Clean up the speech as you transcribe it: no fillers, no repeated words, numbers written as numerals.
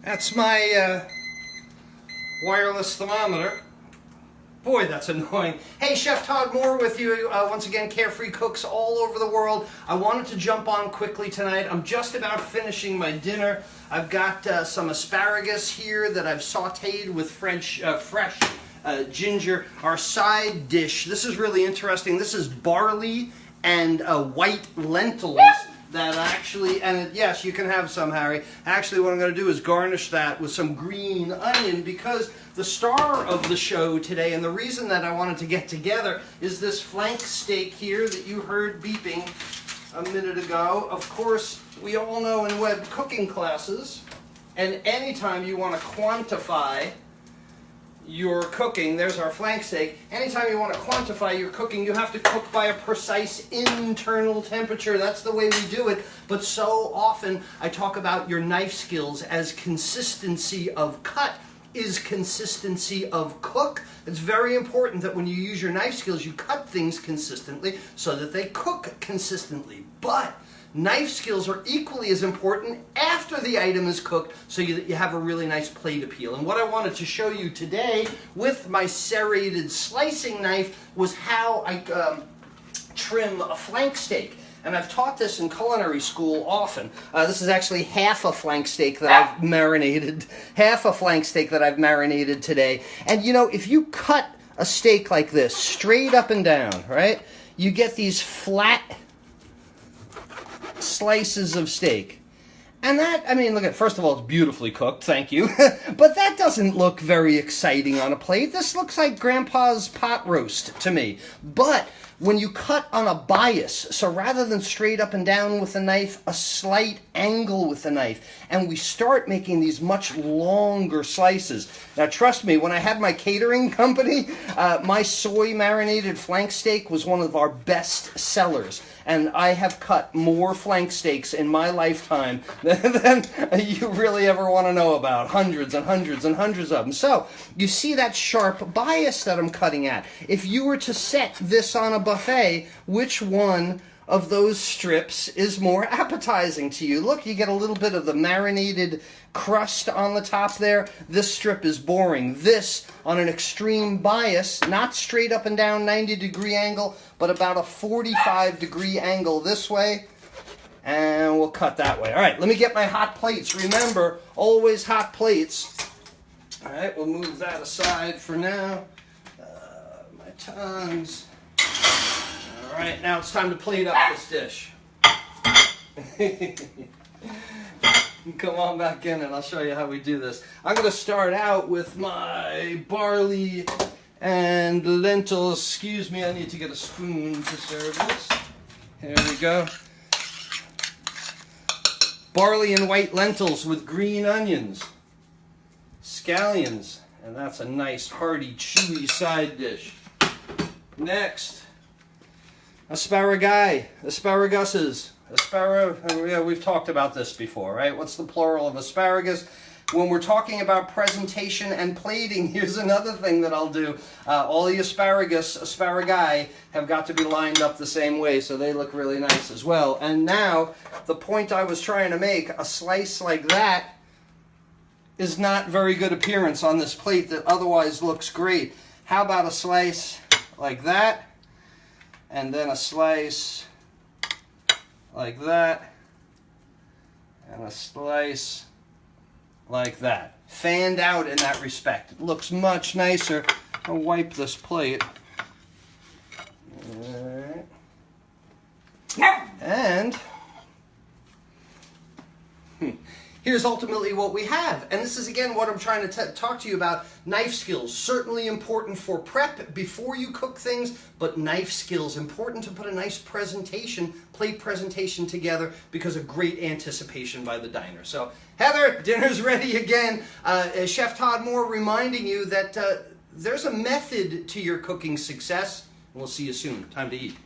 That's my wireless thermometer. Boy, that's annoying. Hey, Chef Todd Moore with you. Once again, Carefree Cooks all over the world. I wanted to jump on quickly tonight. I'm just about finishing my dinner. I've got some asparagus here that I've sauteed with fresh ginger. Our side dish, this is really interesting. This is barley and white lentils. That actually, yes, you can have some, Harry. Actually, what I'm going to do is garnish that with some green onion, because the star of the show today, and the reason that I wanted to get together, is this flank steak here that you heard beeping a minute ago. Of course, we all know in web cooking classes, and anytime you want to quantify your cooking, there's our flank steak. Anytime you want to quantify your cooking, you have to cook by a precise internal temperature. That's the way we do it. But so often I talk about your knife skills as consistency of cut is consistency of cook. It's very important that when you use your knife skills, you cut things consistently so that they cook consistently. But knife skills are equally as important after the item is cooked, so that you have a really nice plate appeal. And what I wanted to show you today with my serrated slicing knife was how I trim a flank steak. And I've taught this in culinary school often. This is actually half a flank steak that I've marinated. Half a flank steak that I've marinated today. And you know, if you cut a steak like this, straight up and down, right? You get these flat slices of steak. And that, I mean, look at, first of all, it's beautifully cooked, thank you. But that doesn't look very exciting on a plate. This looks like Grandpa's pot roast to me. But when you cut on a bias, so rather than straight up and down with a knife, a slight angle with the knife, and we start making these much longer slices. Now trust me, when I had my catering company, my soy marinated flank steak was one of our best sellers. And I have cut more flank steaks in my lifetime than you really ever want to know about. Hundreds and hundreds and hundreds of them. So, you see that sharp bias that I'm cutting at. If you were to set this on a buffet, which one of those strips is more appetizing to you? Look, you get a little bit of the marinated crust on the top there. This strip is boring. This, on an extreme bias, not straight up and down 90-degree angle, but about a 45-degree angle this way. And we'll cut that way. All right, let me get my hot plates. Remember, always hot plates. All right, we'll move that aside for now. My tongs. All right, now it's time to plate up this dish. Come on back in and I'll show you how we do this. I'm going to start out with my barley and lentils. Excuse me, I need to get a spoon to serve this. Here we go. Barley and white lentils with green onions, scallions, and that's a nice hearty, chewy side dish. Next, asparaguses. Yeah, we've talked about this before, right? What's the plural of asparagus? When we're talking about presentation and plating, here's another thing that I'll do. All the asparagi have got to be lined up the same way, so they look really nice as well. And now, the point I was trying to make, a slice like that is not very good appearance on this plate that otherwise looks great. How about a slice like that? And then a slice like that, and a slice like that. Fanned out in that respect. It looks much nicer. I'll wipe this plate. All right. And here's ultimately what we have. And this is, again, what I'm trying to talk to you about. Knife skills, certainly important for prep before you cook things, but knife skills, important to put a nice presentation, plate presentation together, because of great anticipation by the diner. So, Heather, dinner's ready again. Chef Todd Moore reminding you that there's a method to your cooking success. We'll see you soon. Time to eat.